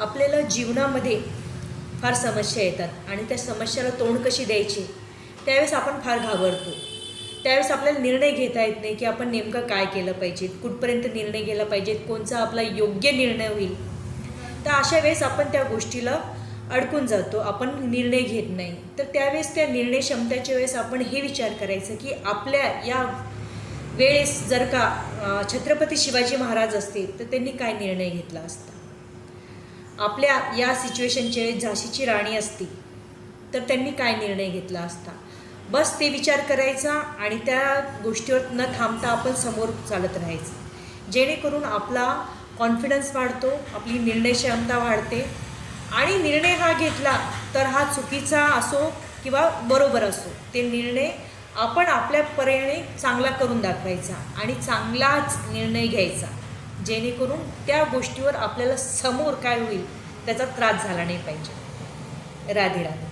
आपल्याला जीवनामध्ये फार समस्या येतात आणि त्या समस्याला तोंड कशी द्यायची त्यावेळेस आपण फार घाबरतो. त्यावेळेस आपल्याला निर्णय घेता येत नाही की आपण नेमकं काय केलं पाहिजे, कुठपर्यंत निर्णय गेला पाहिजे, कोणचा आपला योग्य निर्णय होईल. तर अशा वेळेस आपण त्या गोष्टीला अडकून जातो, आपण निर्णय घेत नाही. तर त्यावेळेस त्या निर्णय क्षमतेच्या वेळेस आपण हे विचार करायचं की आपल्या या वेळेस जर का छत्रपती शिवाजी महाराज असतील तर त्यांनी काय निर्णय घेतला असता. आपल्या या सिच्युएशनच्या वेळेस झाशीची राणी असती तर त्यांनी काय निर्णय घेतला असता. बस ते विचार करायचा आणि त्या गोष्टीवर न थांबता आपण समोर चालत राहायचं, जेणेकरून आपला कॉन्फिडन्स वाढतो, आपली निर्णय क्षमता वाढते. आणि निर्णय हा घेतला तर हा चुकीचा असो किंवा बरोबर असो, ते निर्णय आपण आपल्या पर्यायाने चांगला करून दाखवायचा आणि चांगलाच निर्णय घ्यायचा, जेणेकरून त्या गोष्टीवर आपल्याला समोर काय होईल त्याचा त्रास झाला नाही पाहिजे. राधे राधे.